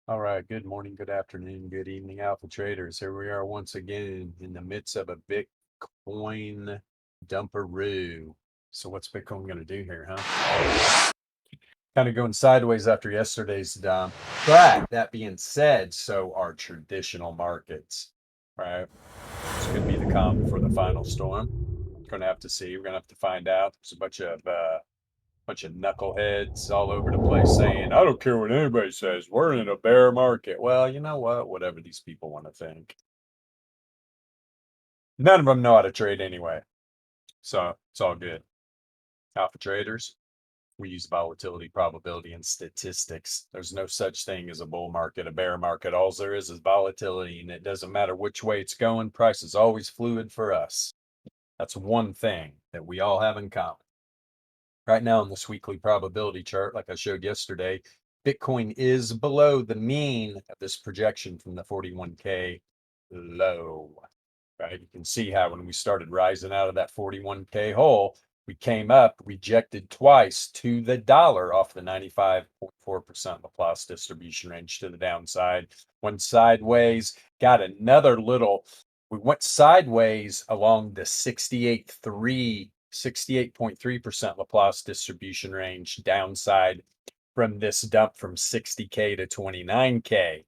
All right, good morning, good afternoon, good evening, Alpha Traders. Here we are once again in the midst of a Bitcoin dumperoo. So what's Bitcoin going to do here, huh? Kind of going sideways after yesterday's dump. But that being said, so are traditional markets, right? It's going to be the calm before the final storm. Going to have to see. We're going to have to find out. There's a bunch of knuckleheads all over the place saying, I don't care what anybody says, we're in a bear market. Well, you know what? Whatever these people want to think. None of them know how to trade anyway. So it's all good. Alpha traders, we use volatility, probability, and statistics. There's no such thing as a bull market, a bear market. All there is volatility, and it doesn't matter which way it's going. Price is always fluid for us. That's one thing that we all have in common. Right now on this weekly probability chart, like I showed yesterday, Bitcoin is below the mean of this projection from the 41K low, right? You can see how when we started rising out of that 41K hole, we came up, rejected twice to the dollar off the 95.4% Laplace distribution range to the downside, went sideways, got another little, we went sideways along the 68.3% Laplace distribution range downside from this dump from 60K to 29K.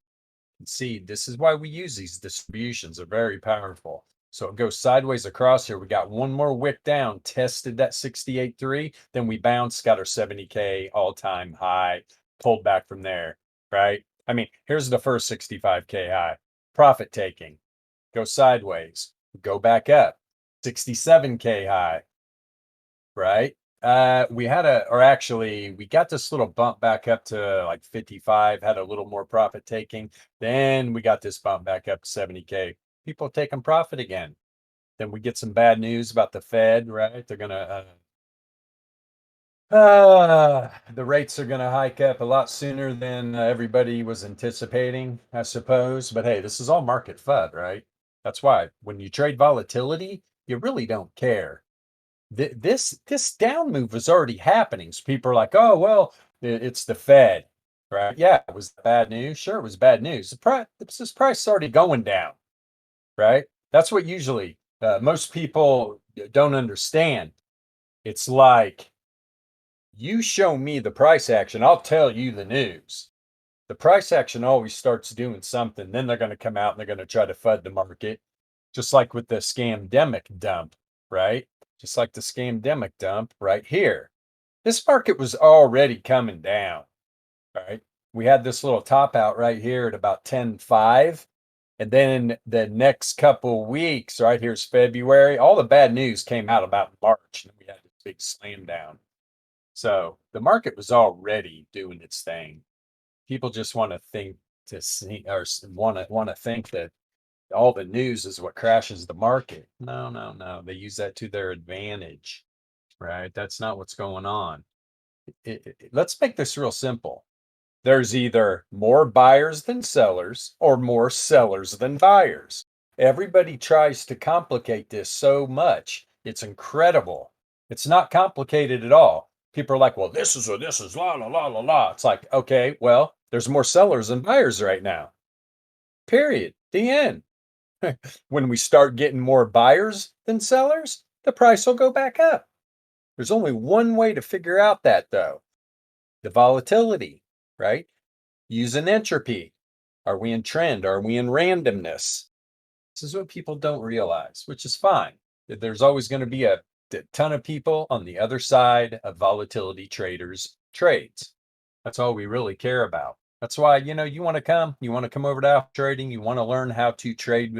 And see, this is why we use these distributions. They're very powerful. So it goes sideways across here. We got one more wick down, tested that 68.3, then we bounced, got our 70K all-time high, pulled back from there, right? I mean, here's the first 65K high. Profit taking. Go sideways, go back up. 67K high, right? We had we got this little bump back up to like 55, had a little more profit taking. Then we got this bump back up to 70K. People taking profit again. Then we get some bad news about the Fed, right? They're gonna, the rates are gonna hike up a lot sooner than everybody was anticipating, I suppose. But hey, this is all market FUD, right? That's why when you trade volatility, you really don't care. This down move was already happening. So people are like, oh, well, it's the Fed, right? Yeah, it was bad news. Sure, it was bad news. This price is already going down, right? That's what usually most people don't understand. It's like, you show me the price action, I'll tell you the news. The price action always starts doing something. Then they're going to come out and they're going to try to FUD the market, just like with the scamdemic dump, right? Just like the scamdemic dump right here. This market was already coming down, right? We had this little top out right here at about 10.5. And then the next couple weeks, right here's February, all the bad news came out about March, and we had this big slam down. So the market was already doing its thing. People just want to think to see or want to think that all the news is what crashes the market. No, no, no. They use that to their advantage, right? That's not what's going on. Let's make this real simple. There's either more buyers than sellers or more sellers than buyers. Everybody tries to complicate this so much. It's incredible. It's not complicated at all. People are like, well, this is la la la la la. It's like, okay, well, there's more sellers than buyers right now. Period. The end. When we start getting more buyers than sellers, the price will go back up. There's only one way to figure out that, though, the volatility, right? Use an entropy. Are we in trend? Are we in randomness? This is what people don't realize, which is fine. There's always going to be a ton of people on the other side of volatility traders' trades. That's all we really care about. That's why, you want to come over to Alpha Trading. You want to learn how to trade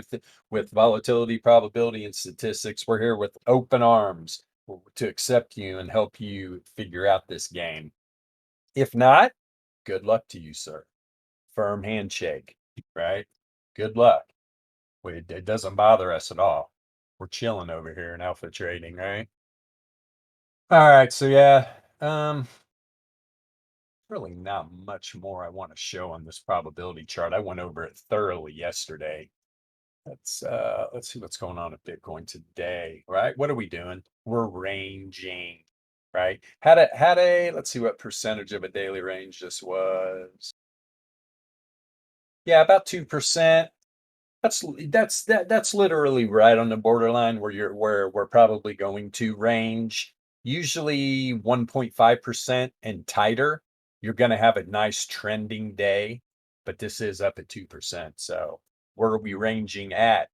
with volatility, probability, and statistics. We're here with open arms to accept you and help you figure out this game. If not, good luck to you, sir. Firm handshake, right? Good luck. It doesn't bother us at all. We're chilling over here in Alpha Trading, right? All right, so yeah, really not much more I want to show on this probability chart. I went over it thoroughly yesterday. Let's see what's going on with Bitcoin today, right? What are we doing? We're ranging, right? Let's see what percentage of a daily range this was. Yeah, about 2%. That's literally right on the borderline where we're probably going to range. Usually 1.5% and tighter, you're going to have a nice trending day, but this is up at 2%. So where are we ranging at?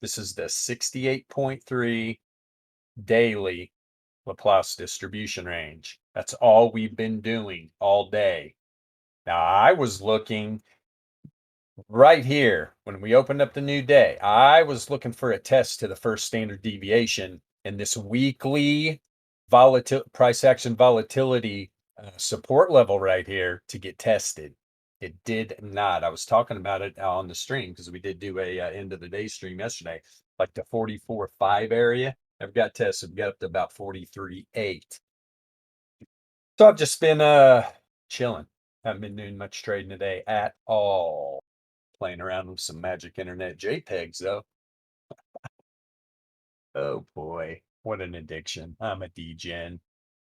This is the 68.3 daily Laplace distribution range. That's all we've been doing all day. Now I was looking right here, when we opened up the new day, I was looking for a test to the first standard deviation in this weekly price action volatility support level right here to get tested. It did not. I was talking about it on the stream because we did do a end of the day stream yesterday, like the 44.5 area. I've got tested. We got up to about 43.8. So I've just been chilling. Haven't been doing much trading today at all. Playing around with some magic internet JPEGs though. Oh boy, what an addiction. I'm a degen.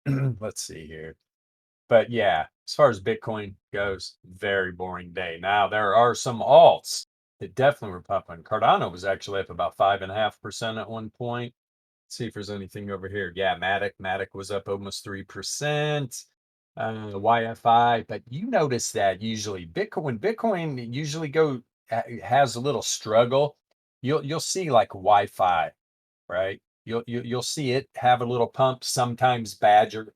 Let's see here. But yeah, as far as Bitcoin goes, very boring day. Now there are some alts that definitely were popping. Cardano was actually up about 5.5% at one point. Let's see if there's anything over here. Yeah, Matic was up almost 3%. YFI, but you notice that usually when Bitcoin usually has a little struggle, you'll see like Wi-Fi, right? You'll see it have a little pump. Sometimes Badger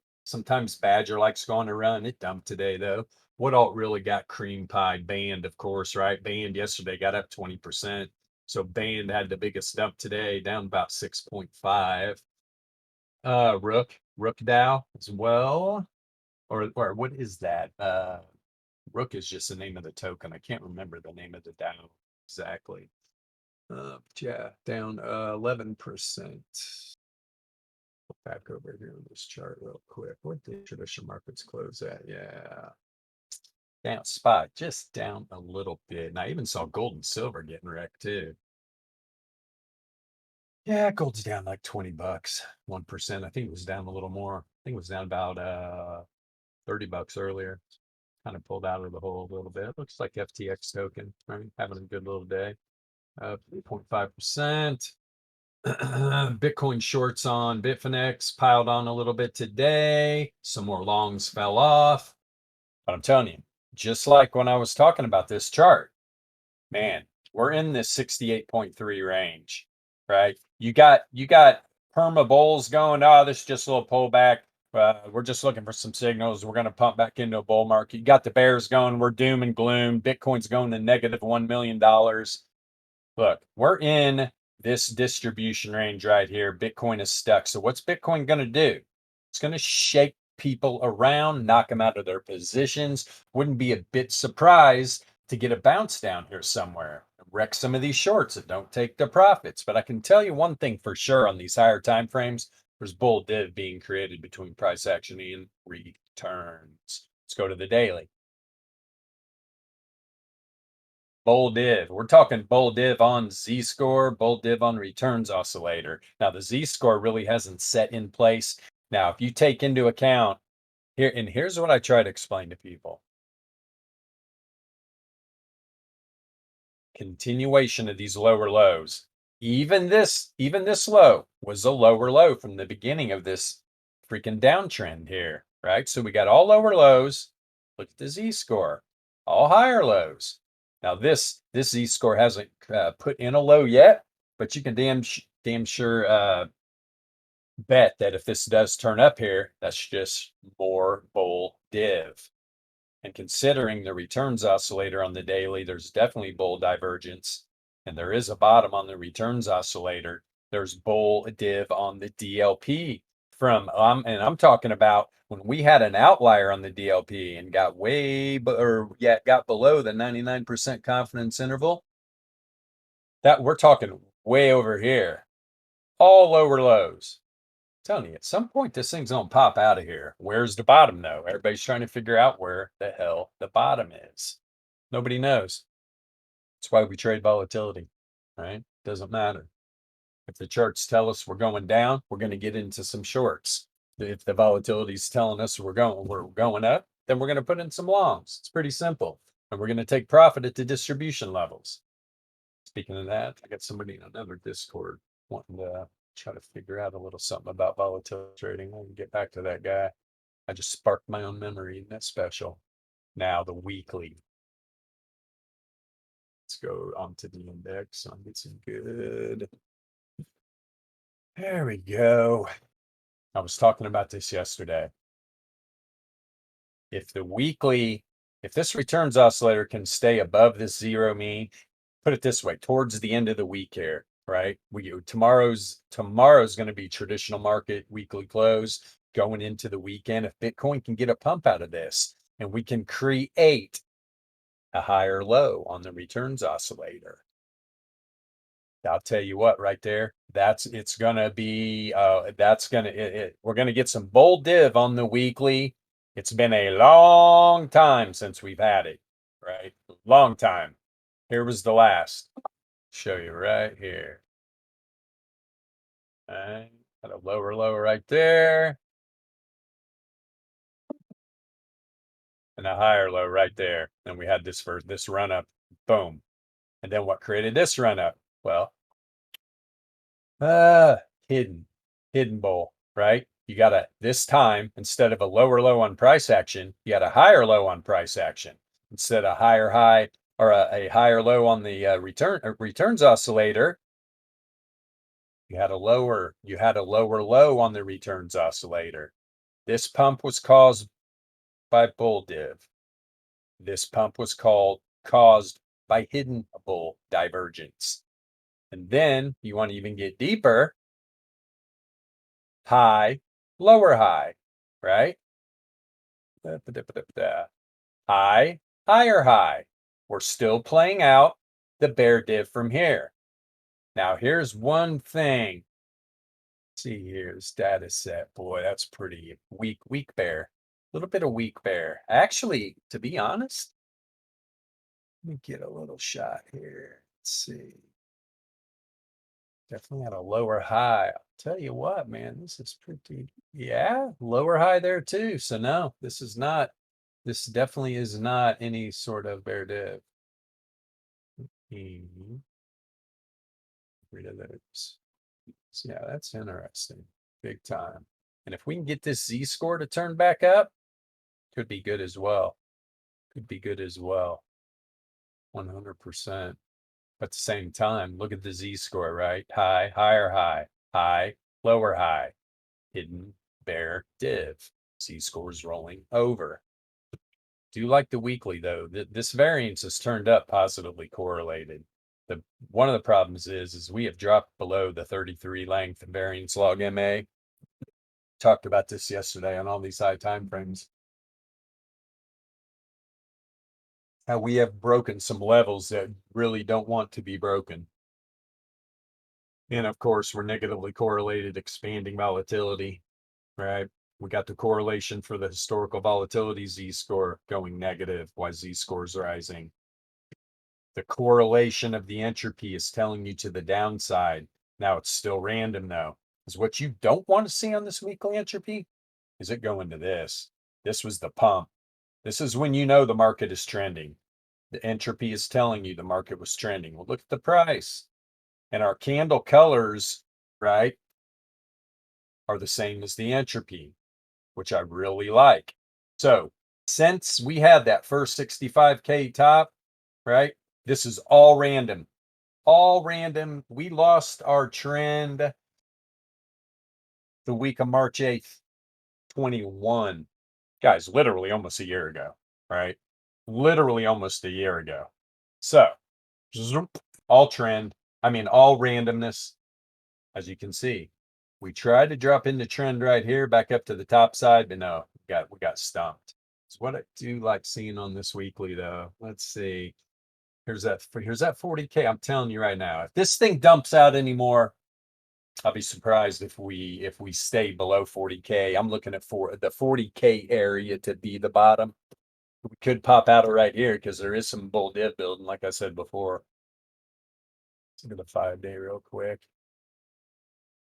likes going to run. It dumped today though. What alt really got cream pie? Band, of course, right? Band yesterday got up 20%. So Band had the biggest dump today, down about 6.5. Rook DAO as well. Or what is that? Rook is just the name of the token. I can't remember the name of the DAO exactly. Yeah, down 11%. Back over here on this chart real quick. What did traditional markets close at? Yeah, down spot, just down a little bit. And I even saw gold and silver getting wrecked too. Yeah, gold's down like $20, 1%. I think it was down a little more. I think it was down about $30 earlier. Kind of pulled out of the hole a little bit. Looks like FTX token, right? Having a good little day. 3.5%. Bitcoin shorts on Bitfinex piled on a little bit today. Some more longs fell off. But I'm telling you, just like when I was talking about this chart, man, we're in this 68.3 range, right? You got perma bulls going, oh, this is just a little pullback. We're just looking for some signals. We're going to pump back into a bull market. You got the bears going, we're doom and gloom. Bitcoin's going to negative $1 million. Look, we're in this distribution range right here. Bitcoin is stuck. So what's Bitcoin going to do? It's going to shake people around, knock them out of their positions. Wouldn't be a bit surprised to get a bounce down here somewhere, wreck some of these shorts that don't take the profits. But I can tell you one thing for sure on these higher time frames, there's bull div being created between price action and returns. Let's go to the daily. Bull div. We're talking bull div on Z-score, bull div on returns oscillator. Now the Z-score really hasn't set in place. Now, if you take into account here, and here's what I try to explain to people. Continuation of these lower lows. Even this low was a lower low from the beginning of this freaking downtrend here, right? So we got all lower lows. Look at the Z-score, all higher lows. Now this Z-score hasn't put in a low yet, but you can damn sure bet that if this does turn up here, that's just more bull div. And considering the returns oscillator on the daily, there's definitely bull divergence, and there is a bottom on the returns oscillator. There's bull div on the DLP from and I'm talking about when we had an outlier on the DLP and got got below the 99% confidence interval. That we're talking way over here, all lower lows. I'm telling you, at some point this thing's gonna pop out of here. Where's the bottom though? Everybody's trying to figure out where the hell the bottom is. Nobody knows. That's why we trade volatility, right? Doesn't matter. If the charts tell us we're going down, we're going to get into some shorts. If the volatility is telling us we're going up, then we're going to put in some longs. It's pretty simple. And we're going to take profit at the distribution levels. Speaking of that, I got somebody in another Discord wanting to try to figure out a little something about volatility trading. I can get back to that guy. I just sparked my own memory. Isn't that special? Now the weekly. Let's go onto the index and get some good. There we go. I was talking about this yesterday. If this returns oscillator can stay above this zero mean, put it this way, towards the end of the week here, right? Tomorrow's going to be traditional market weekly close going into the weekend. If Bitcoin can get a pump out of this and we can create a higher low on the returns oscillator, I'll tell you what, right there, we're gonna get some bull div on the weekly. It's been a long time since we've had it, right? Long time. Here was the last. Show you right here. All right, got a lower low right there. And a higher low right there. And we had this run up, boom. And then what created this run up? Well, hidden bull, right? You got this time, instead of a lower low on price action, you had a higher low on price action. Instead of higher high or a higher low on the returns oscillator, you had a lower low on the returns oscillator. This pump was caused by bull div. This pump was caused by hidden bull divergence. And then you want to even get deeper, high, lower high, right? High, higher high. We're still playing out the bear div from here. Now here's one thing. Let's see here, this data set. Boy, that's pretty weak bear. A little bit of weak bear. Actually, to be honest, let me get a little shot here. Let's see. Definitely had a lower high. I'll tell you what, man, this is pretty, yeah, lower high there too. So no, this definitely is not any sort of bear div. Rid of those. So yeah, that's interesting. Big time. And if we can get this Z-score to turn back up, could be good as well. Could be good as well. 100%. At the same time, look at the Z-score, right? High, higher high, high, lower high, hidden bear div. Z-scores rolling over. Do like the weekly though. This variance has turned up positively correlated. One of the problems is we have dropped below the 33 length variance log MA. Talked about this yesterday on all these high time frames. How we have broken some levels that really don't want to be broken. And of course, we're negatively correlated expanding volatility, right? We got the correlation for the historical volatility Z-score going negative while Z-score is rising. The correlation of the entropy is telling you to the downside. Now it's still random though. Is what you don't want to see on this weekly entropy is it going to this. This was the pump. This is when you know the market is trending. The entropy is telling you the market was trending. Well, look at the price. And our candle colors, right, are the same as the entropy, which I really like. So since we had that first 65K top, right, This is all random. All random. We lost our trend the week of March 8th, 21. Guys, literally almost a year ago, right? Literally almost a year ago. So, all trend. I mean, all randomness, as you can see. We tried to drop into trend right here, back up to the top side, but no, we got stumped. So what I do like seeing on this weekly, though, let's see. Here's that 40K. I'm telling you right now, if this thing dumps out anymore, I'll be surprised if we stay below 40K. I'm looking at the 40K area to be the bottom. We could pop out of right here because there is some bull div building, like I said before. Let's look at the 5-day real quick.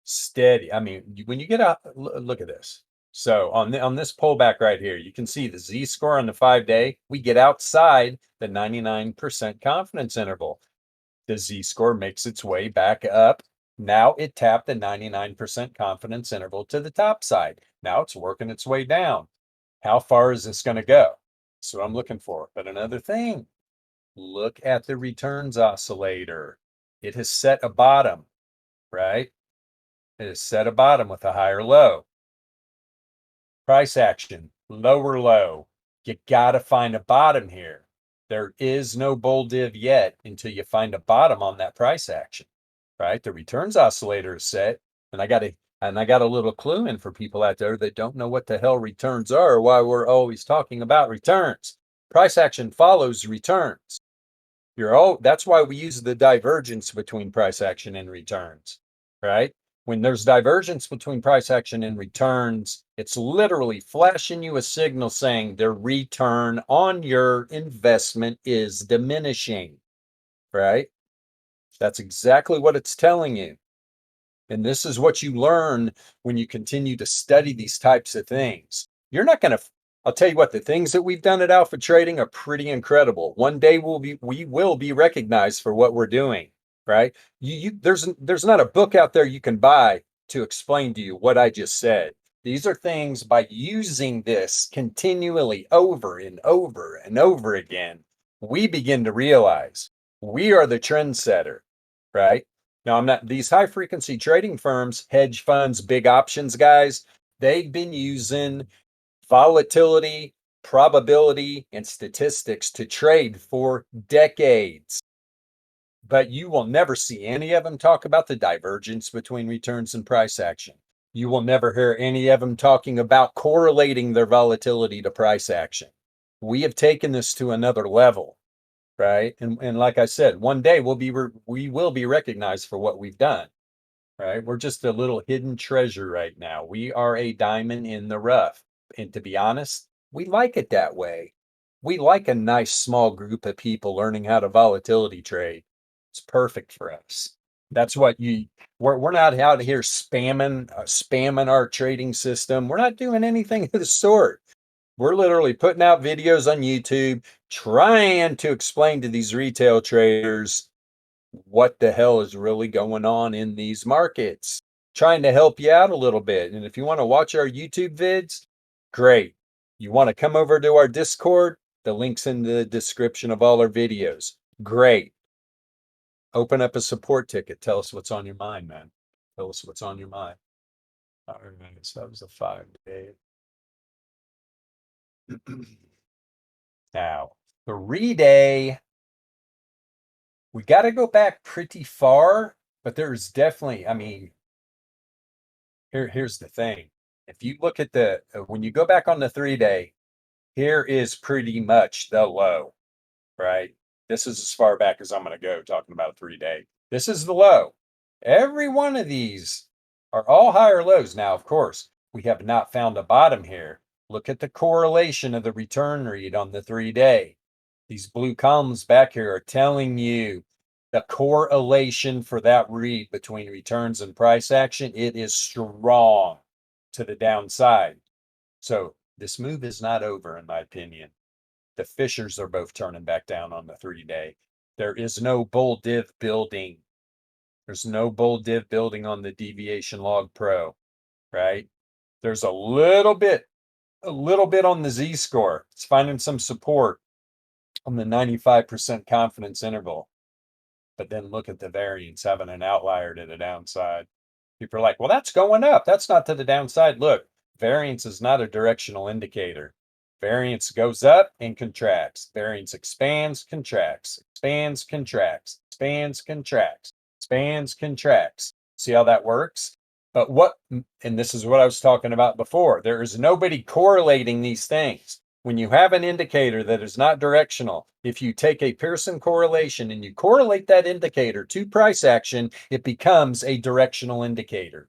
Steady. I mean, when you get out, look at this. So on this pullback right here, you can see the Z score on the 5-day. We get outside the 99% confidence interval. The Z score makes its way back up. Now it tapped the 99% confidence interval to the top side. Now it's working its way down. How far is this going to go? That's what I'm looking for. But another thing, look at the returns oscillator. It has set a bottom, right? It has set a bottom with a higher low. Price action, lower low. You got to find a bottom here. There is no bull div yet until you find a bottom on that price action, right? The returns oscillator is set, and I got a little clue in for people out there that don't know what the hell returns are or why we're always talking about returns. Price action follows returns. That's why we use the divergence between price action and returns, right? When there's divergence between price action and returns, it's literally flashing you a signal saying the return on your investment is diminishing, right? That's exactly what it's telling you. And this is what you learn when you continue to study these types of things. You're not going to, I'll tell you what, the things that we've done at Alpha Trading are pretty incredible. One day we will be recognized for what we're doing, right? There's not a book out there you can buy to explain to you what I just said. These are things by using this continually over and over and over again, we begin to realize we are the trendsetter, right? Now, I'm not, these high frequency trading firms, hedge funds, big options guys, they've been using volatility, probability, and statistics to trade for decades. But you will never see any of them talk about the divergence between returns and price action. You will never hear any of them talking about correlating their volatility to price action. We have taken this to another level, right? And like I said, one day we will be recognized for what we've done, right? We're just a little hidden treasure right now. We are a diamond in the rough. And to be honest, we like it that way. We like a nice small group of people learning how to volatility trade. It's perfect for us. That's what we're not out here spamming our trading system. We're not doing anything of the sort. We're literally putting out videos on YouTube trying to explain to these retail traders what the hell is really going on in these markets, trying to help you out a little bit. And if you want to watch our YouTube vids, great. You want to come over to our Discord, the link's in the description of all our videos. Great. Open up a support ticket. Tell us what's on your mind, man. Tell us what's on your mind. All right, so that was a 5-day. Now, 3-day, we got to go back pretty far, but there's definitely, I mean, here's the thing. If you look at when you go back on the 3-day, here is pretty much the low, right? This is as far back as I'm going to go talking about a 3-day. This is the low. Every one of these are all higher lows. Now, of course, we have not found a bottom here. Look at the correlation of the return read on the 3-day. These blue columns back here are telling you the correlation for that read between returns and price action. It is strong to the downside. So this move is not over, in my opinion. The fishers are both turning back down on the 3-day. There is no bull div building. There's no bull div building on the deviation log pro, right? There's a little bit on the Z score. It's finding some support. on the 95% confidence interval. But then look at the variance having an outlier to the downside. People are like, well, that's going up. That's not to the downside. Look, variance is not a directional indicator. Variance goes up and contracts. Variance expands, contracts, expands, contracts, expands, contracts, expands, contracts. See how that works? But and this is what I was talking about before, there is nobody correlating these things. When you have an indicator that is not directional, if you take a Pearson correlation and you correlate that indicator to price action, it becomes a directional indicator.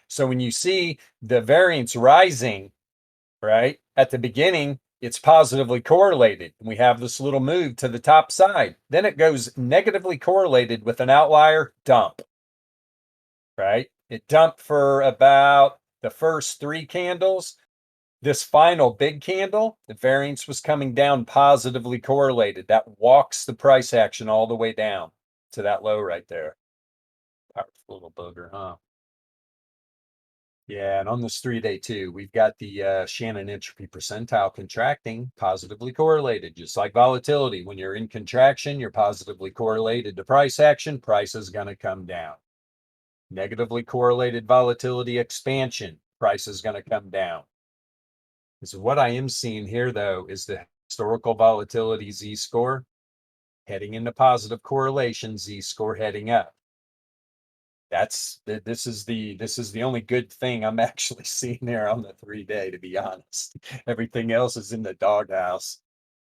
So when you see the variance rising, right, at the beginning, it's positively correlated. We have this little move to the top side. Then it goes negatively correlated with an outlier dump, right? It dumped for about the first 3 candles. This final big candle, the variance was coming down positively correlated. That walks the price action all the way down to that low right there. Powerful little booger, huh? Yeah, and on this 3-day too, we've got the Shannon entropy percentile contracting, positively correlated, just like volatility. When you're in contraction, you're positively correlated to price action, price is going to come down. Negatively correlated volatility expansion, price is going to come down. So what I am seeing here, though, is the historical volatility z-score heading into positive correlation, z-score heading up. This is the only good thing I'm actually seeing there on the 3-day, to be honest. Everything else is in the doghouse,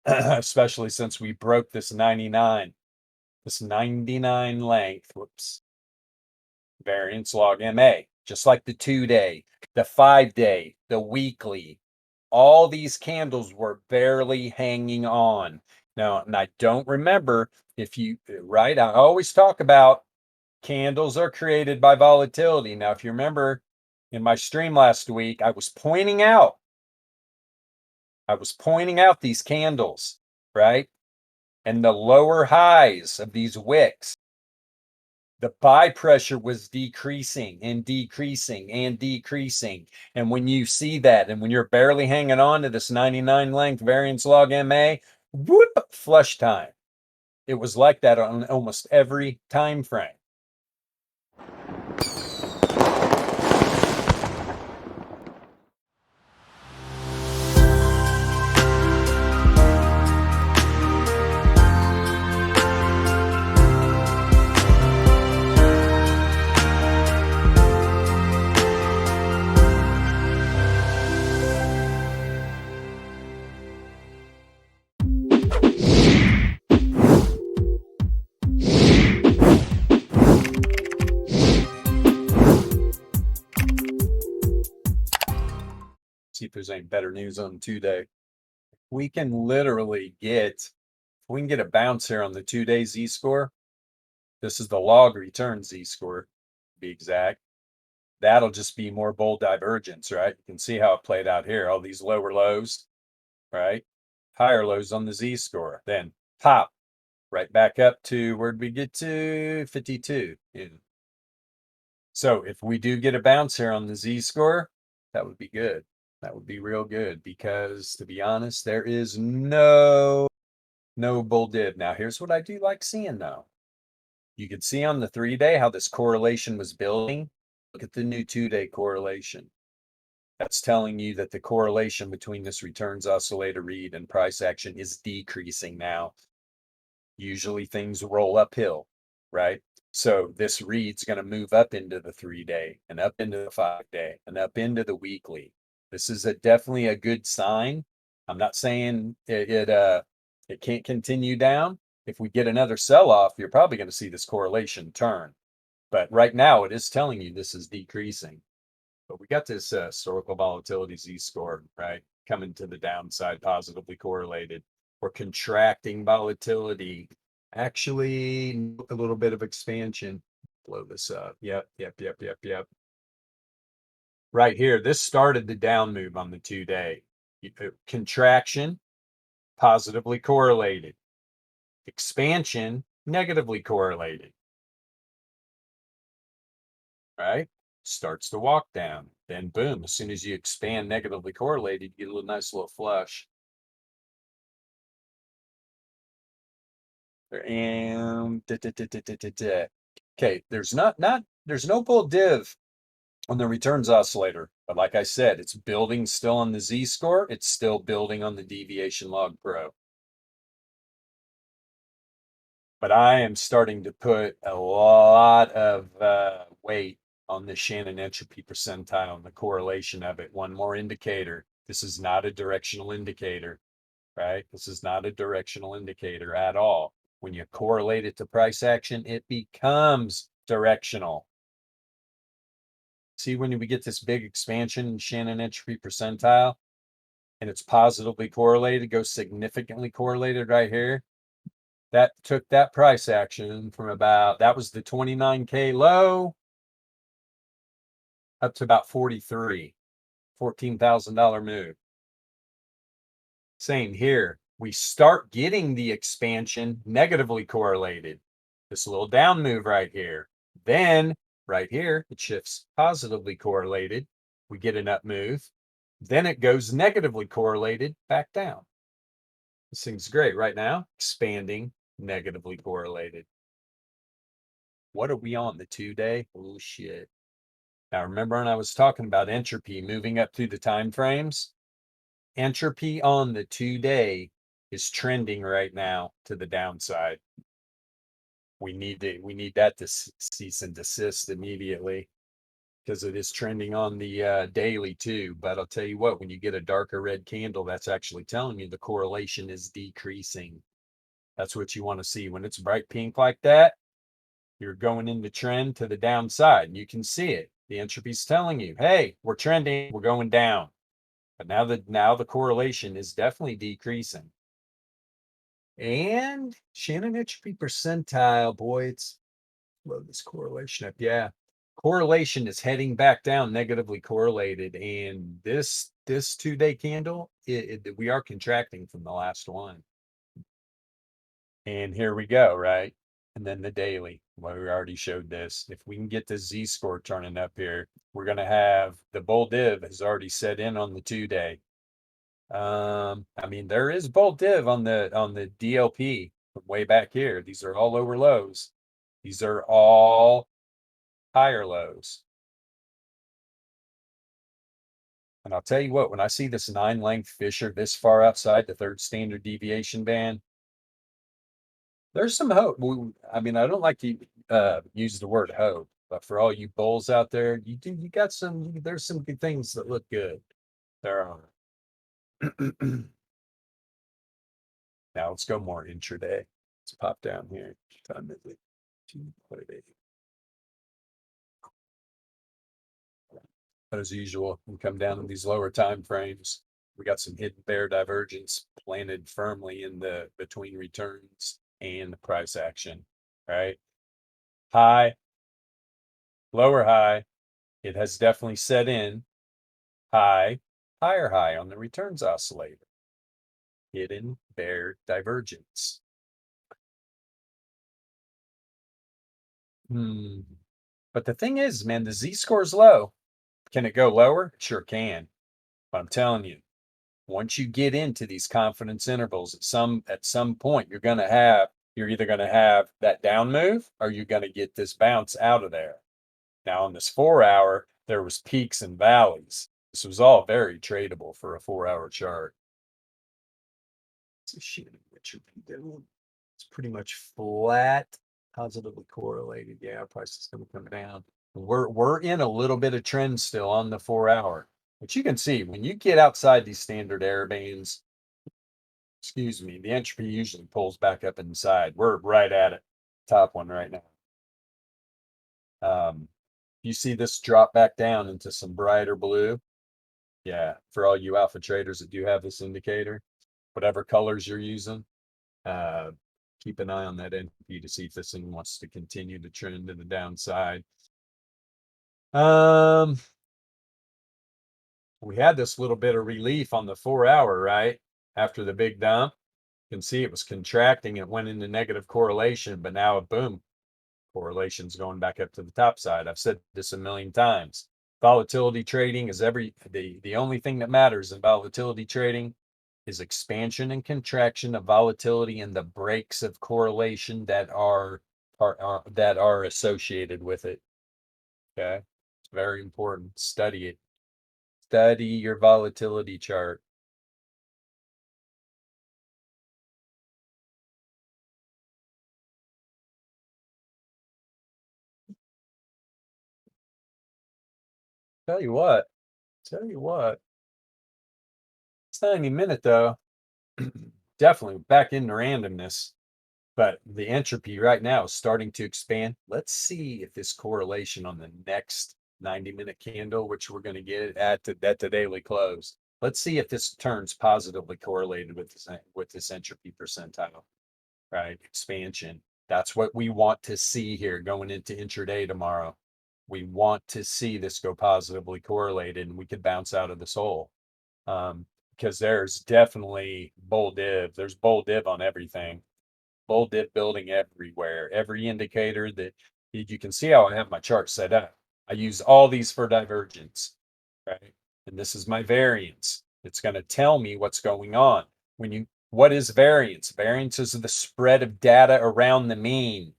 especially since we broke this 99 length. Whoops. Variance log MA, just like the 2-day, the 5-day, the weekly. All these candles were barely hanging on. Now, and I don't remember if you, right? I always talk about candles are created by volatility. Now, if you remember in my stream last week, I was pointing out these candles, right? And the lower highs of these wicks, the buy pressure was decreasing and decreasing and decreasing. And when you see that, and when you're barely hanging on to this 99 length variance log MA, whoop, flush time. It was like that on almost every time frame. See if there's any better news on 2-day. We can literally get, we can get a bounce here on the 2-day z-score. This is the log return z-score, to be exact. That'll just be more bull divergence, right? You can see how it played out here. All these lower lows, right? Higher lows on the z-score. Then pop right back up to, where'd we get to? 52. Yeah. So if we do get a bounce here on the z-score, that would be good. That would be real good, because to be honest, there is no bull dip. Now, here's what I do like seeing though. You can see on the 3-day how this correlation was building. Look at the new 2-day correlation. That's telling you that the correlation between this returns oscillator read and price action is decreasing now. Usually things roll uphill, right? So this read's going to move up into the 3-day and up into the 5-day and up into the weekly. This is definitely a good sign. I'm not saying it can't continue down. If we get another sell-off, you're probably going to see this correlation turn. But right now, it is telling you this is decreasing. But we got this historical volatility z-score, right, coming to the downside, positively correlated. We're contracting volatility. Actually, a little bit of expansion. Blow this up. Yep. Right here, this started the down move on the 2-day. Contraction, positively correlated. Expansion, negatively correlated. Right? Starts to walk down. Then boom, as soon as you expand negatively correlated, you get a nice little flush. And okay, there's no bull div on the returns oscillator, but like I said, it's building still on the z-score. It's still building on the deviation log pro. But I am starting to put a lot of weight on the Shannon entropy percentile and the correlation of it. One more indicator. This is not a directional indicator, right? This is not a directional indicator at all. When you correlate it to price action, it becomes directional. See, when we get this big expansion in Shannon entropy percentile and it's positively correlated, goes significantly correlated right here. That took that price action from about, that was the 29K low up to about 43, $14,000 move. Same here. We start getting the expansion negatively correlated. This little down move right here. Then right here, it shifts positively correlated. We get an up move. Then it goes negatively correlated back down. This thing's great right now. Expanding, negatively correlated. What are we on, the 2-day? Oh shit. Now remember when I was talking about entropy moving up through the time frames? Entropy on the 2-day is trending right now to the downside. We need that to cease and desist immediately because it is trending on the daily too. But I'll tell you what, when you get a darker red candle, that's actually telling you the correlation is decreasing. That's what you want to see. When it's bright pink like that, you're going into trend to the downside. You can see it. The entropy's telling you, hey, we're trending, we're going down. But now the correlation is definitely decreasing. And Shannon entropy percentile, boy, it's load this correlation up. Yeah. Correlation is heading back down, negatively correlated. And this 2-day candle, we are contracting from the last one. And here we go, right? And then the daily. Well, we already showed this. If we can get the z-score turning up here, we're going to have the bull div has already set in on the 2-day. I mean, there is bull div on the DLP from way back here. These are all lower lows. These are all higher lows. And I'll tell you what, when I see this 9-length fissure this far outside the third standard deviation band, there's some hope. I mean, I don't like to use the word hope, but for all you bulls out there, you got there's some good things that look good. There are. Now let's go more intraday. Let's pop down here. Time is it? 2.8. As usual, we come down to these lower time frames. We got some hidden bear divergence planted firmly in the between returns and the price action. Right, high, lower high. It has definitely set in. High, higher high on the returns oscillator. Hidden bear divergence. But the thing is, man, the z-score is low. Can it go lower? Sure can. But I'm telling you, once you get into these confidence intervals, at some point, you're either going to have that down move or you're going to get this bounce out of there. Now on this 4-hour, there was peaks and valleys. This was all very tradable for a 4-hour chart. It's pretty much flat, positively correlated. Yeah, our price is going to come down. We're in a little bit of trend still on the 4-hour. But you can see when you get outside these standard error bands, excuse me, the entropy usually pulls back up inside. We're right at it, top one right now. You see this drop back down into some brighter blue. Yeah, for all you alpha traders that do have this indicator, whatever colors you're using, keep an eye on that entropy to see if this thing wants to continue to trend to the downside. We had this little bit of relief on the 4-hour, right? After the big dump. You can see it was contracting. It went into negative correlation, but now, boom, correlation's going back up to the top side. I've said this a million times. Volatility trading is the only thing that matters in volatility trading is expansion and contraction of volatility and the breaks of correlation that are associated with it. Okay, it's very important. Study it. Study your volatility chart. Tell you what. Tell you what. It's 90-minute though. Definitely back into randomness. But the entropy right now is starting to expand. Let's see if this correlation on the next 90-minute candle, which we're going to get at the daily close. Let's see if this turns positively correlated with this entropy percentile, right? Expansion. That's what we want to see here going into intraday tomorrow. We want to see this go positively correlated, and we could bounce out of this hole. Because there's definitely bull div. There's bull div on everything. Bull dip building everywhere. Every indicator that you can see how I have my chart set up. I use all these for divergence, right? And this is my variance. It's going to tell me what's going on. What is variance? Variance is the spread of data around the mean.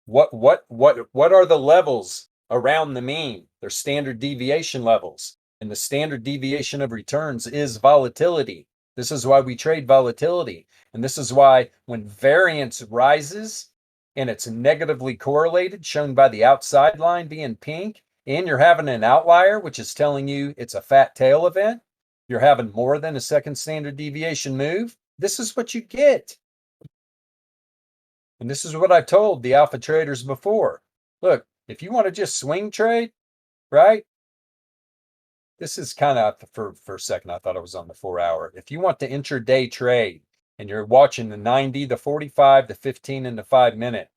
What are the levels around the mean? They're standard deviation levels. And the standard deviation of returns is volatility. This is why we trade volatility. And this is why when variance rises and it's negatively correlated, shown by the outside line being pink, and you're having an outlier, which is telling you it's a fat tail event, you're having more than a second standard deviation move, this is what you get. And this is what I've told the alpha traders before. Look, if you want to just swing trade, right? This is kind of for a second, I thought I was on the 4 hour. If you want to intraday trade and you're watching the 90, the 45, the 15, and the 5 minute,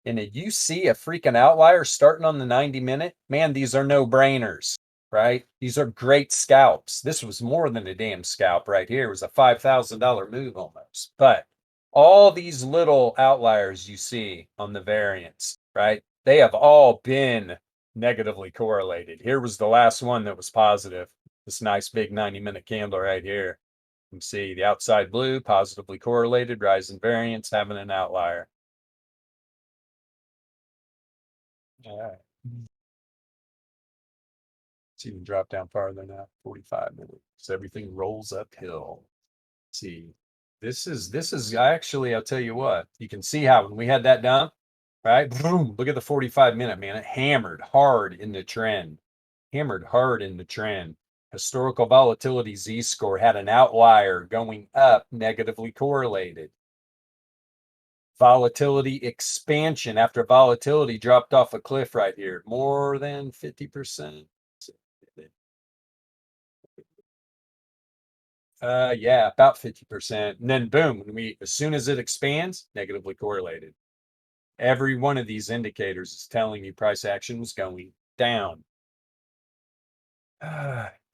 and you see a freaking outlier starting on the 90-minute, man, these are no brainers, right? These are great scalps. This was more than a damn scalp right here. It was a $5,000 move almost. But all these little outliers you see on the variance, right? They have all been negatively correlated. Here was the last one that was positive. This nice big 90-minute candle right here. You can see the outside blue positively correlated, rise in variance, having an outlier. All right. Let's even drop down farther now, 45 minutes. So everything rolls uphill. Let's see, this is actually, I'll tell you what, you can see how when we had that dump, right? Boom, look at the 45-minute, man. It hammered hard in the trend. Hammered hard in the trend. Historical volatility Z-score had an outlier going up, negatively correlated. Volatility expansion after volatility dropped off a cliff right here, more than 50%. Yeah, about 50%. And then boom, as soon as it expands, negatively correlated. Every one of these indicators is telling you price action was going down.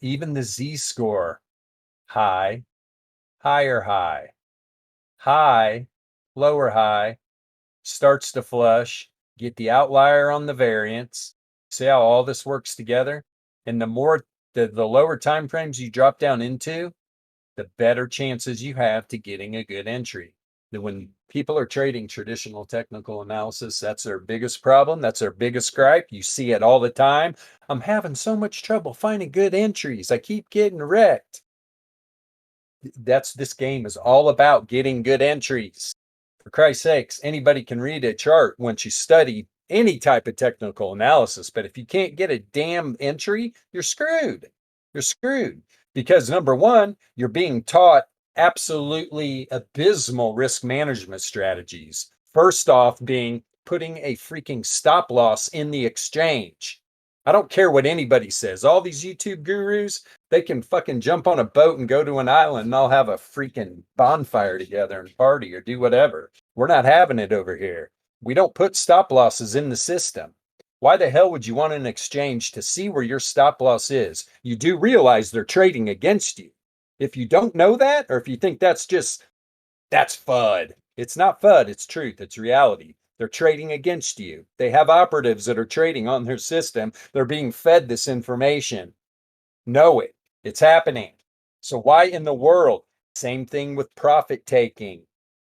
Even the Z-score, high, higher high, high, lower high, starts to flush, get the outlier on the variance. See how all this works together? And the more the lower time frames you drop down into, the better chances you have to getting a good entry. That when people are trading traditional technical analysis, that's their biggest problem. That's their biggest gripe. You see it all the time. I'm having so much trouble finding good entries. I keep getting wrecked. This game is all about getting good entries. For Christ's sakes, anybody can read a chart once you study any type of technical analysis. But if you can't get a damn entry, you're screwed. You're screwed because number one, you're being taught absolutely abysmal risk management strategies. First off, being putting a freaking stop loss in the exchange. I don't care what anybody says. All these YouTube gurus, they can fucking jump on a boat and go to an island and they'll have a freaking bonfire together and party or do whatever. We're not having it over here. We don't put stop losses in the system. Why the hell would you want an exchange to see where your stop loss is? You do realize they're trading against you. If you don't know that, or if you think that's FUD, it's not FUD, it's truth, it's reality. They're trading against you. They have operatives that are trading on their system. They're being fed this information. Know it. It's happening. So why in the world Same thing with profit taking.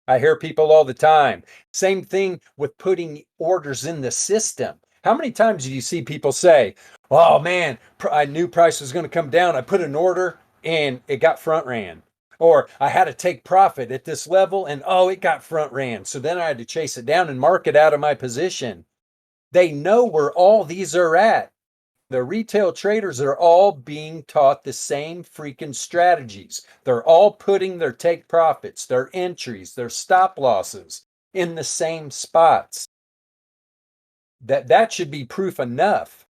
I hear people all the time. Same thing with putting orders in the system. How many times do you see people say, "Oh man, I knew price was going to come down. I put an order and it got front ran." Or I had to take profit at this level and oh, it got front ran. So then I had to chase it down and mark it out of my position. They know where all these are at. The retail traders are all being taught the same freaking strategies. They're all putting their take profits, their entries, their stop losses in the same spots. That should be proof enough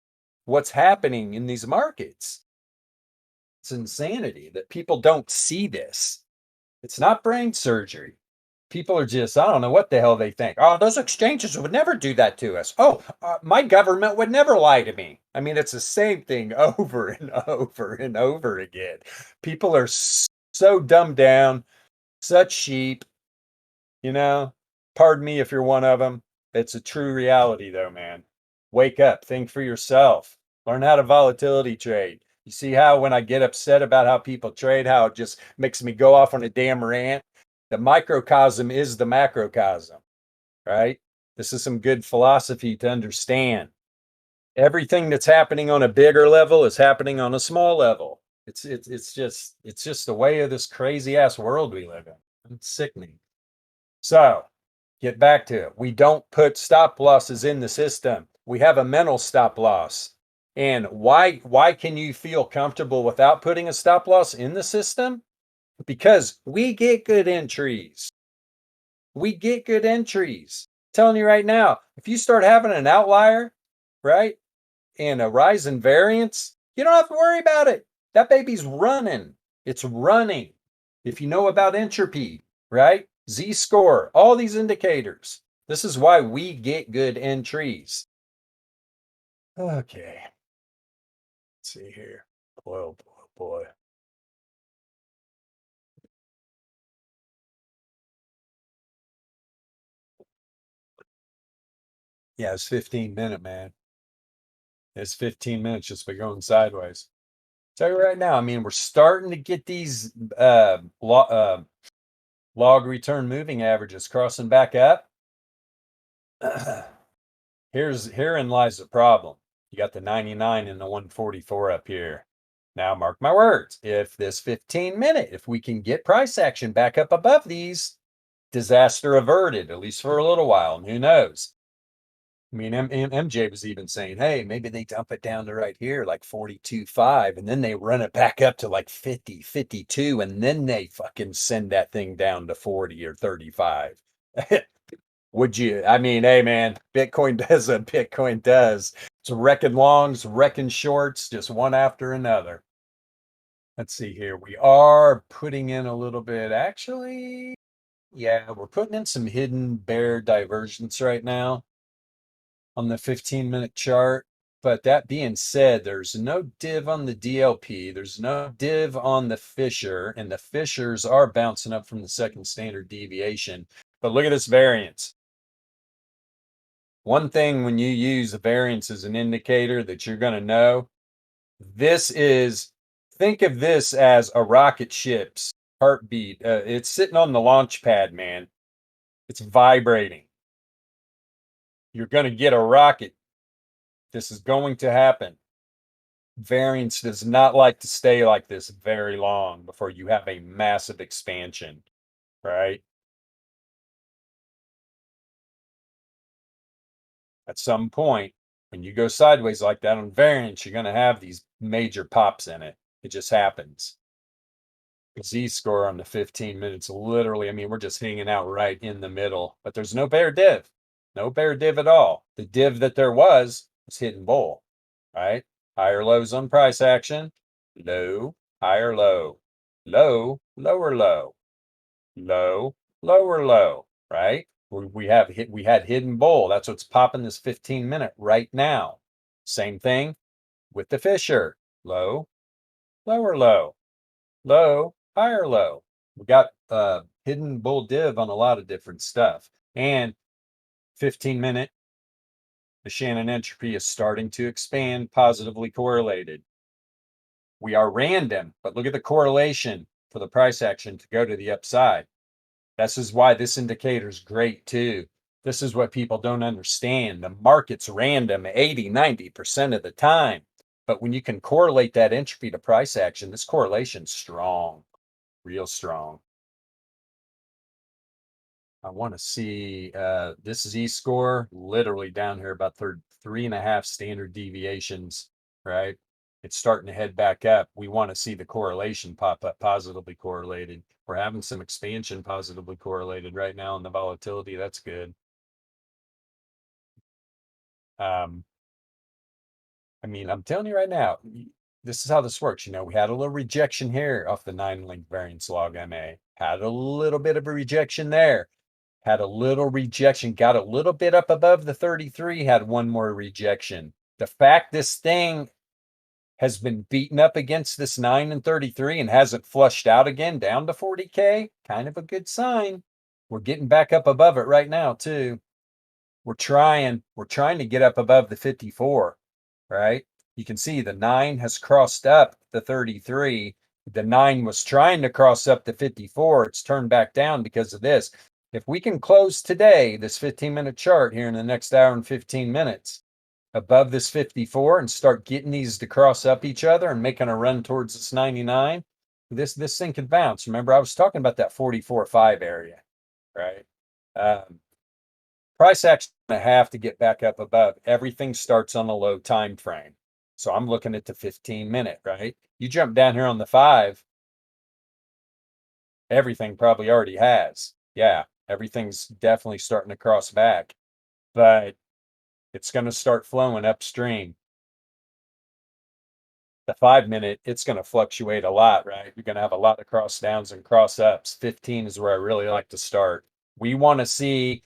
what's happening in these markets. It's insanity that people don't see this. It's not brain surgery. People are just, I don't know what the hell they think. Oh, those exchanges would never do that to us. Oh, my government would never lie to me. I mean, it's the same thing over and over and over again. People are so dumbed down, such sheep, you know. Pardon me if you're one of them. It's a true reality, though, man. Wake up, think for yourself, learn how to volatility trade. You see how when I get upset about how people trade, how it just makes me go off on a damn rant? The microcosm is the macrocosm, right? This is some good philosophy to understand. Everything that's happening on a bigger level is happening on a small level. It's just the way of this crazy ass world we live in. It's sickening. So, get back to it. We don't put stop losses in the system. We have a mental stop loss. And why can you feel comfortable without putting a stop loss in the system? Because we get good entries. We get good entries. I'm telling you right now, if you start having an outlier, right, and a rise in variance, you don't have to worry about it. That baby's running. It's running. If you know about entropy, right? Z score, all these indicators. This is why we get good entries. Okay. Let's see here. Boy, oh boy, oh boy. Yeah, it's 15-minute, man. It's 15 minutes just by going sideways. Tell you right now, I mean, we're starting to get these log return moving averages crossing back up. Herein lies the problem. You got the 99 and the 144 up here. Now, mark my words. If this 15-minute, if we can get price action back up above these, disaster averted, at least for a little while. And who knows? I mean, MJ was even saying, hey, maybe they dump it down to right here, like 42.5, and then they run it back up to like 50, 52, and then they fucking send that thing down to 40 or 35. Would you? I mean, hey, man, Bitcoin does what Bitcoin does. It's wrecking longs, wrecking shorts, just one after another. Let's see here. We are putting in a little bit, actually. Yeah, we're putting in some hidden bear divergence right now on the 15-minute chart. But that being said, there's no div on the DLP. There's no div on the Fisher, and the Fishers are bouncing up from the second standard deviation. But look at this variance. One thing when you use a variance as an indicator that you're going to know, this is, think of this as a rocket ship's heartbeat. It's sitting on the launch pad, man. It's vibrating. You're going to get a rocket. This is going to happen. Variance does not like to stay like this very long before you have a massive expansion, right? At some point, when you go sideways like that on variance, you're going to have these major pops in it. It just happens. The Z score on the 15 minutes, literally, I mean, we're just hanging out right in the middle, but there's no bear div. No bear div at all. The div that there was hidden bull, right? Higher lows on price action, low, higher low, low, lower low, low, lower low, right? We had hidden bull. That's what's popping this 15-minute right now. Same thing with the Fisher. Low, lower low, low, higher low. We got hidden bull div on a lot of different stuff. And 15-minute, the Shannon entropy is starting to expand, positively correlated. We are random, but look at the correlation. for the price action to go to the upside. This is why this indicator is great too. This is what people don't understand. The market's random 80, 90% of the time. But when you can correlate that entropy to price action, this correlation's strong, real strong. I want to see this Z-score literally down here about 3.5 standard deviations, right? It's starting to head back up. We want to see the correlation pop up positively correlated. We're having some expansion positively correlated right now in the volatility. That's good. I mean, I'm telling you right now, this is how this works. We had a little rejection here off the 9-link variance log MA. Had a little bit of a rejection there. Had a little rejection, got a little bit up above the 33, had one more rejection. The fact this thing has been beaten up against this 9 and 33 and hasn't flushed out again down to 40K, kind of a good sign. We're getting back up above it right now too. We're trying to get up above the 54, right? You can see the 9 has crossed up the 33. The 9 was trying to cross up the 54. It's turned back down because of this. If we can close today, this 15-minute chart here in the next hour and 15 minutes, above this 54 and start getting these to cross up each other and making a run towards this 99, this thing could bounce. Remember, I was talking about that 44.5 area, right? Price action going to have to get back up above. Everything starts on a low time frame. So I'm looking at the 15-minute, right? You jump down here on the 5, everything probably already has. Yeah, everything's definitely starting to cross back, but it's going to start flowing upstream. The 5-minute, it's going to fluctuate a lot, right? You're going to have a lot of cross downs and cross ups. 15 is where I really like to start. We want to see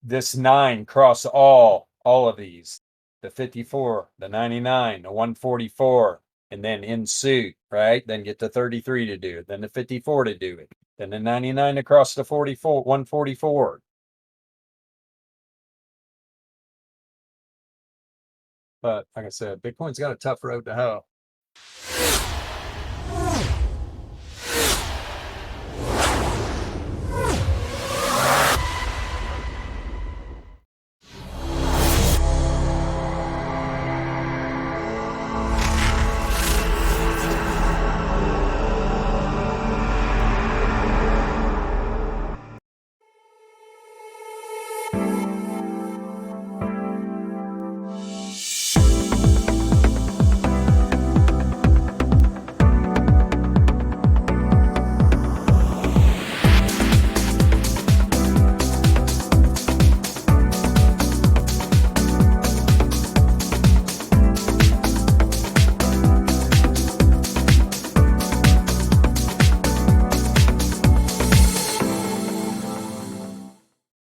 this 9 cross all of these, the 54, the 99, the 144, and then in suit, right? Then get the 33 to do it, then the 54 to do it, then the 99 across the 44, 144. But like I said, Bitcoin's got a tough road to hoe.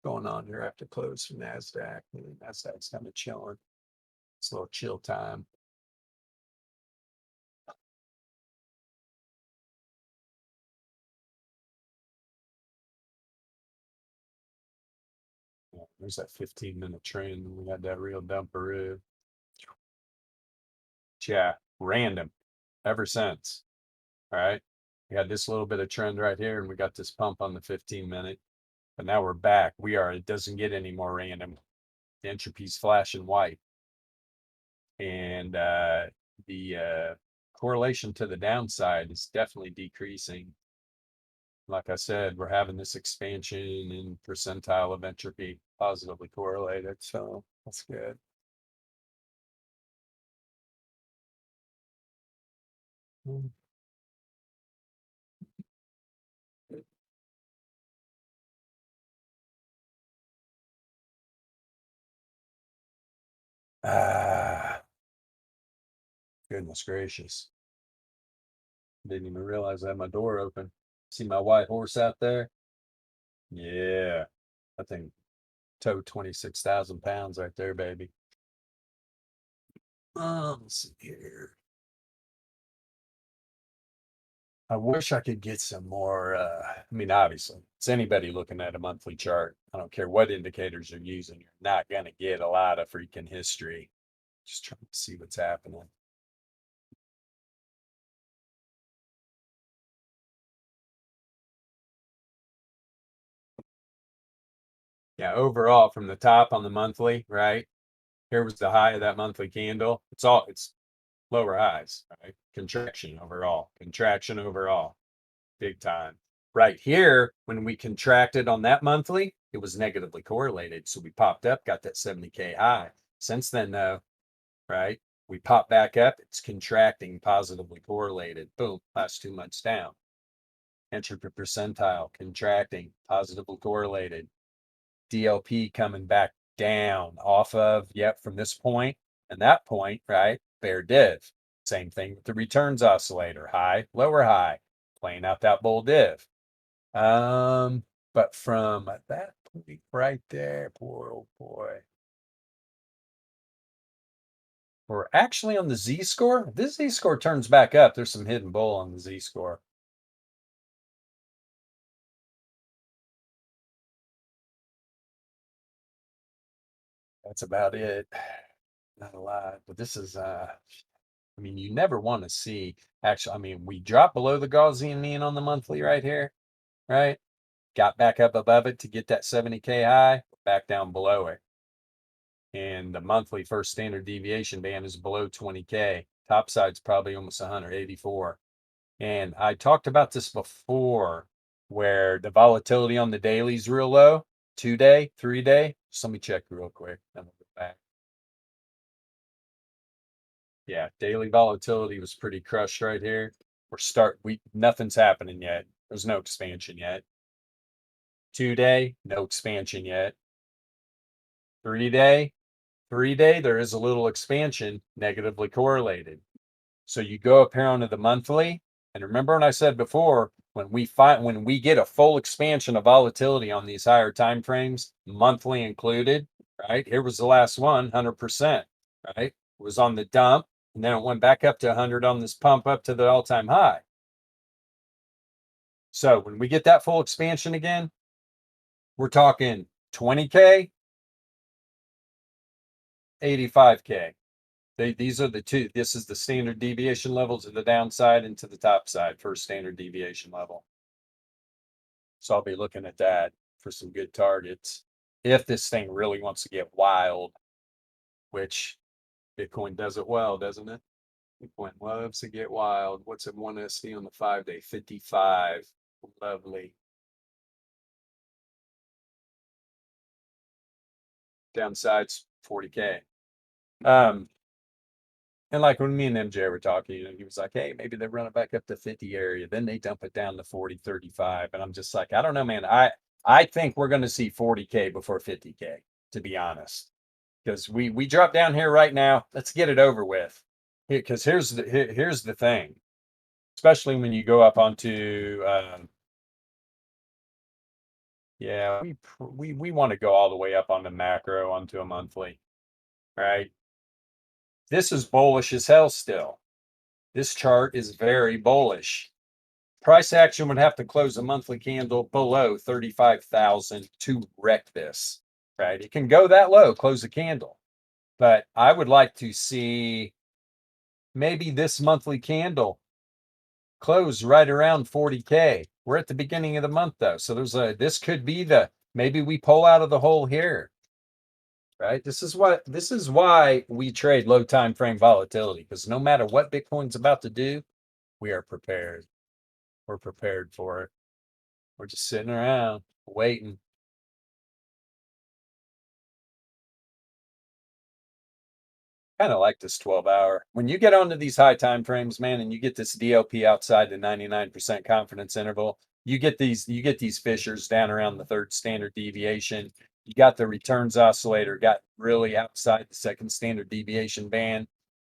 Going on here after close from NASDAQ. NASDAQ's kind of chilling. It's a little chill time. There's that 15-minute trend. We had that real dumperoo. Yeah, random ever since. All right. We had this little bit of trend right here, and we got this pump on the 15-minute. But now we're back. It doesn't get any more random. The entropy's flashing white. And the correlation to the downside is definitely decreasing. Like I said, we're having this expansion in percentile of entropy positively correlated. So that's good. Ah, goodness gracious. Didn't even realize I had my door open. See my white horse out there? Yeah. I think towed 26,000 pounds right there, baby. Let's see here. I wish I could get some more. I mean, obviously, it's anybody looking at a monthly chart. I don't care what indicators you're using, you're not going to get a lot of freaking history. Just trying to see what's happening. Yeah, overall from the top on the monthly, right? Here was the high of that monthly candle. It's lower highs, right? Contraction overall, big time. Right here, when we contracted on that monthly, it was negatively correlated. So we popped up, got that 70K high. Since then, though, right? We pop back up, it's contracting, positively correlated. Boom, last 2 months down. Entry per percentile, contracting, positively correlated. DLP coming back down off of, yep, from this point and that point, right? Bear div. Same thing with the returns oscillator, high, lower high, playing out that bull div. But from that point right there, boy, oh boy. We're actually on the Z score. If this Z score turns back up, there's some hidden bull on the Z score. That's about it. Not a lot, but this is I mean, you never want to see actually, I mean, we dropped below the Gaussian mean on the monthly right here, right? Got back up above it to get that 70K high, back down below it. And the monthly first standard deviation band is below 20K. Top side's probably almost 184. And I talked about this before where the volatility on the daily is real low, 2 day, 3 day. Just let me check real quick. Then we'll go back. Yeah, daily volatility was pretty crushed right here. We nothing's happening yet. There's no expansion yet. 2 day, no expansion yet. 3 day, 3 day, there is a little expansion, negatively correlated. So you go up here onto the monthly, and remember when I said before, when we get a full expansion of volatility on these higher time frames, monthly included, right? Here was the last one, 100%, right? It was on the dump, and then it went back up to 100 on this pump up to the all-time high. So when we get that full expansion again, we're talking 20K, 85K. These are the two. This is the standard deviation level to the downside and to the top side for standard deviation level. So I'll be looking at that for some good targets. If this thing really wants to get wild, which Bitcoin does it well, doesn't it? Bitcoin loves to get wild. What's it want to see on the 5 day? 55. Lovely. Downside's 40K. And like when me and MJ were talking, he was like, hey, maybe they run it back up to 50 area. Then they dump it down to 40, 35. And I'm just like, I don't know, man. I think we're going to see 40K before 50K, to be honest. Because we drop down here right now. Let's get it over with. Because here's the thing, especially when you go up onto yeah, we want to go all the way up onto macro onto a monthly, right? This is bullish as hell still. This chart is very bullish. Price action would have to close a monthly candle below 35,000 to wreck this, right? It can go that low, close a candle. But I would like to see maybe this monthly candle close right around 40K. We're at the beginning of the month though. So this could be maybe we pull out of the hole here, right? This is why we trade low time frame volatility, because no matter what Bitcoin's about to do, we are prepared. We're prepared for it. We're just sitting around waiting. Kind of like this 12-hour. When you get onto these high time frames, man, and you get this DLP outside the 99% confidence interval, you get these fissures down around the third standard deviation. You got the returns oscillator got really outside the second standard deviation band.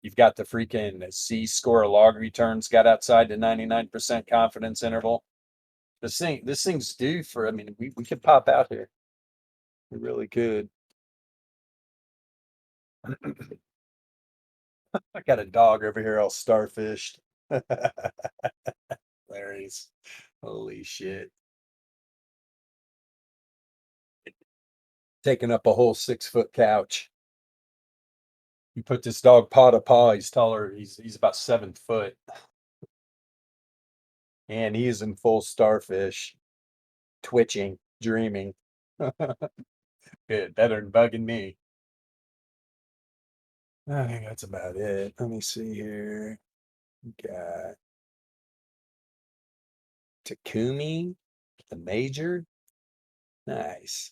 You've got the freaking Z score log returns got outside the 99% confidence interval. This thing's due for, I mean, we could pop out here. We really could. I got a dog over here all starfished. Larry's. Holy shit. Taking up a whole 6 foot couch. You put this dog paw to paw, he's taller, he's about 7 foot. And he is in full starfish, twitching, dreaming. Good, better than bugging me. I think that's about it. Let me see here. Got Takumi, the major. Nice.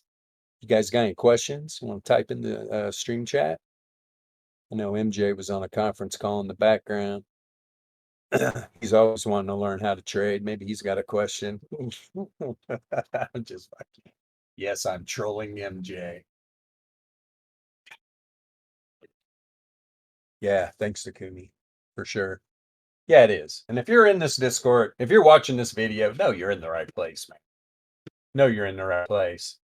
You guys got any questions? You want to type in the stream chat? I know MJ was on a conference call in the background. He's always wanting to learn how to trade. Maybe he's got a question. I'm just fucking. Yes, I'm trolling MJ. Yeah, thanks, Takumi, for sure. Yeah, it is. And if you're in this Discord, if you're watching this video, no, you're in the right place, man. No, you're in the right place.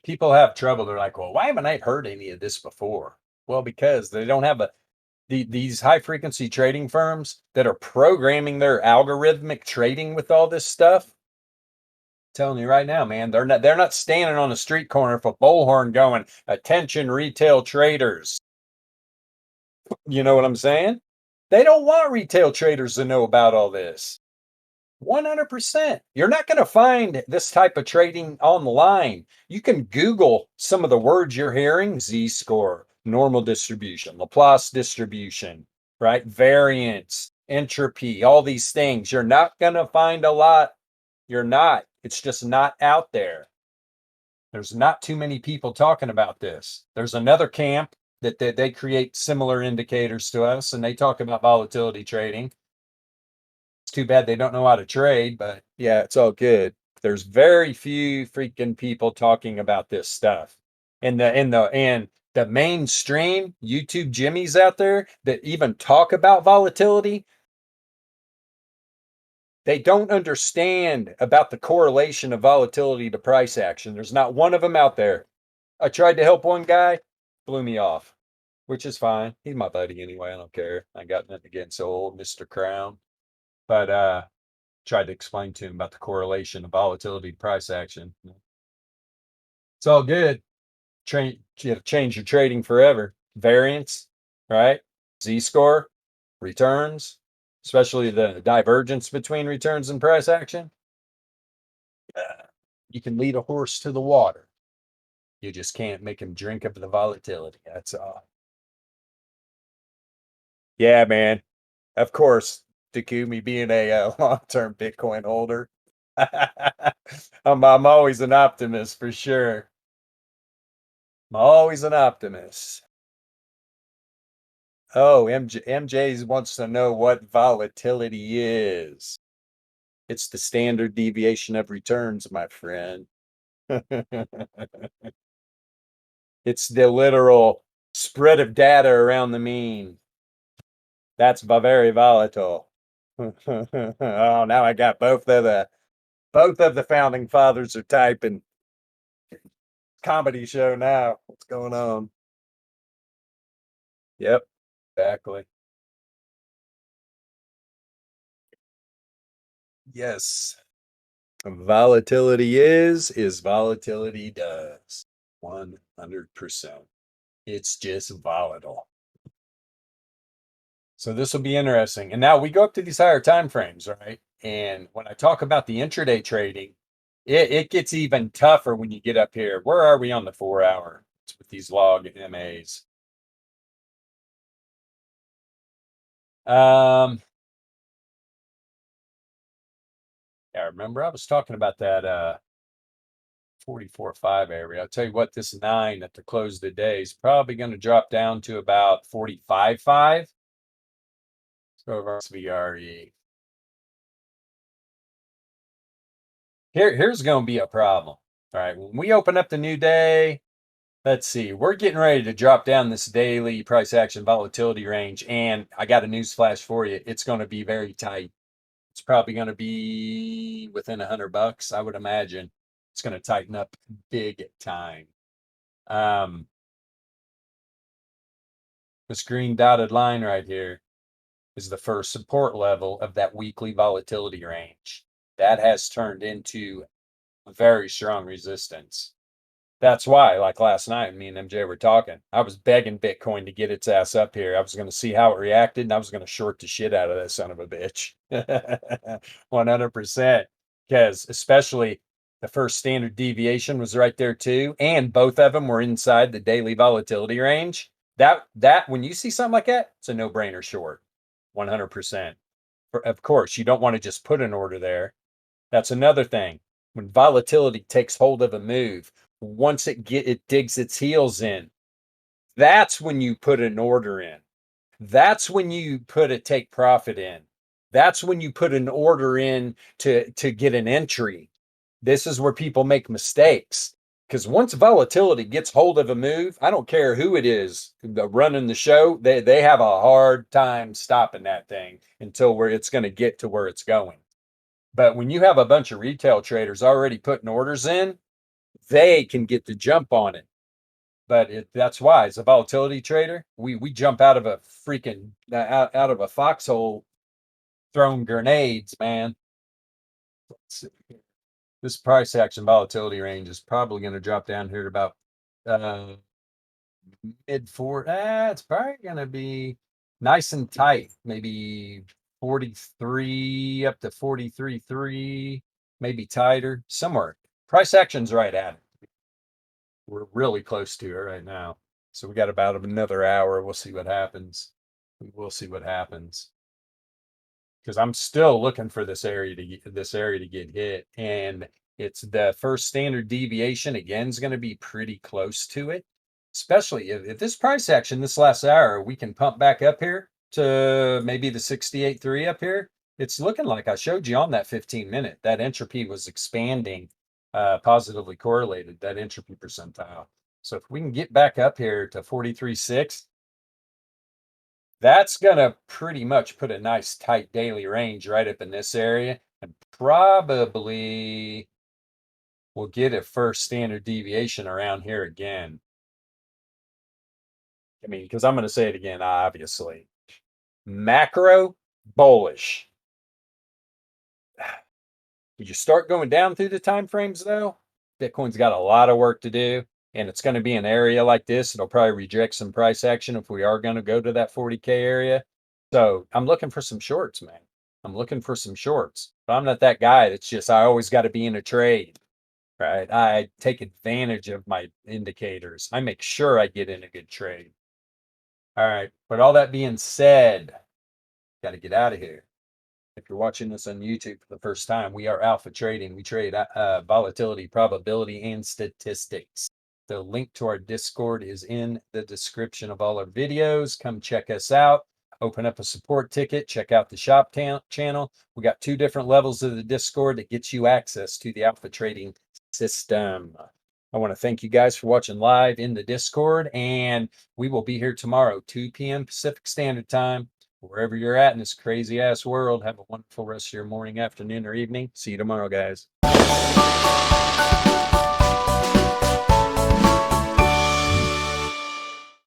People have trouble. They're like, well, why haven't I heard any of this before? Well, because they don't have these high frequency trading firms that are programming their algorithmic trading with all this stuff. Telling you right now, man, they're not standing on a street corner with a bullhorn going, attention retail traders. You know what I'm saying? They don't want retail traders to know about all this. 100%. You're not going to find this type of trading online. You can Google some of the words you're hearing: Z score, normal distribution, Laplace distribution, right? Variance, entropy, all these things. You're not going to find a lot. You're not. It's just not out there. There's not too many people talking about this. There's another camp that they create similar indicators to us, and they talk about volatility trading. It's too bad they don't know how to trade, but yeah, it's all good. There's very few freaking people talking about this stuff. And the mainstream YouTube Jimmies out there that even talk about volatility, they don't understand about the correlation of volatility to price action. There's not one of them out there. I tried to help one guy, blew me off, which is fine. He's my buddy anyway. I don't care. I got nothing against old Mr. Crown. But tried to explain to him about the correlation of volatility to price action. It's all good. You change your trading forever. Variance, right? Z score, returns, especially the divergence between returns and price action. You can lead a horse to the water. You just can't make him drink of the volatility. That's all. Yeah, man. Of course, Takumi being a long-term Bitcoin holder. I'm always an optimist for sure. I'm always an optimist. Oh, MJ wants to know what volatility is. It's the standard deviation of returns, my friend. It's the literal spread of data around the mean. That's very volatile. Oh, now I got both of the founding fathers are typing. Comedy show now. What's going on? Yep, exactly. Yes. Volatility is volatility does. 100%. It's just volatile. So this will be interesting. And now we go up to these higher time frames, right? And when I talk about the intraday trading, it gets even tougher when you get up here. Where are we on the 4 hour? It's with these log MAs. Yeah, remember I was talking about that 44.5 area. I'll tell you what, this 9 at the close of the day is probably going to drop down to about 45.5. So over VRE. Here's going to be a problem. All right, when we open up the new day, let's see, we're getting ready to drop down this daily price action volatility range, and I got a news flash for you. It's going to be very tight. It's probably going to be within $100, I would imagine. It's going to tighten up big time. This green dotted line right here is the first support level of that weekly volatility range. That has turned into very strong resistance. That's why, like last night, me and MJ were talking. I was begging Bitcoin to get its ass up here. I was going to see how it reacted, and I was going to short the shit out of that son of a bitch. 100%. Because especially The first standard deviation was right there too, and both of them were inside the daily volatility range. That when you see something like that, it's a no-brainer short, 100%. Of course, you don't want to just put an order there. That's another thing. When volatility takes hold of a move, once it digs its heels in, that's when you put an order in. That's when you put a take profit in. That's when you put an order in to get an entry. This is where people make mistakes. Because once volatility gets hold of a move, I don't care who it is running the show, they have a hard time stopping that thing until where it's going to get to where it's going. But when you have a bunch of retail traders already putting orders in, they can get the jump on it. But that's why, as a volatility trader, we jump out of a freaking out of a foxhole throwing grenades, man. This price action volatility range is probably going to drop down here to about mid four. It's probably going to be nice and tight, maybe 43 up to 43.3, maybe tighter somewhere. Price action's right at it. We're really close to it right now. So we got about another hour. We'll see what happens. We'll see what happens. Because I'm still looking for this area to get hit, and it's the first standard deviation again is going to be pretty close to it. Especially if this price action this last hour we can pump back up here to maybe the 68.3 up here. It's looking like I showed you on that 15-minute that entropy was expanding, positively correlated, that entropy percentile. So if we can get back up here to 43.6, that's going to pretty much put a nice tight daily range right up in this area, and probably we'll get a first standard deviation around here again. I mean, because I'm going to say it again, obviously. Macro bullish. Would you start going down through the time frames though? Bitcoin's got a lot of work to do, and it's going to be an area like this. It'll probably reject some price action if we are going to go to that 40K area. So I'm looking for some shorts, man. I'm looking for some shorts. But I'm not that guy that's just, I always got to be in a trade, right? I take advantage of my indicators. I make sure I get in a good trade. All right. But all that being said, got to get out of here. If you're watching this on YouTube for the first time, we are Alpha Trading. We trade volatility, probability, and statistics. The link to our Discord is in the description of all our videos. Come check us out. Open up a support ticket. Check out the shop channel. We got 2 different levels of the Discord that gets you access to the Alpha Trading system. I want to thank you guys for watching live in the Discord, and we will be here tomorrow, 2 p.m. Pacific Standard Time. Wherever you're at in this crazy ass world, have a wonderful rest of your morning, afternoon, or evening. See you tomorrow, guys.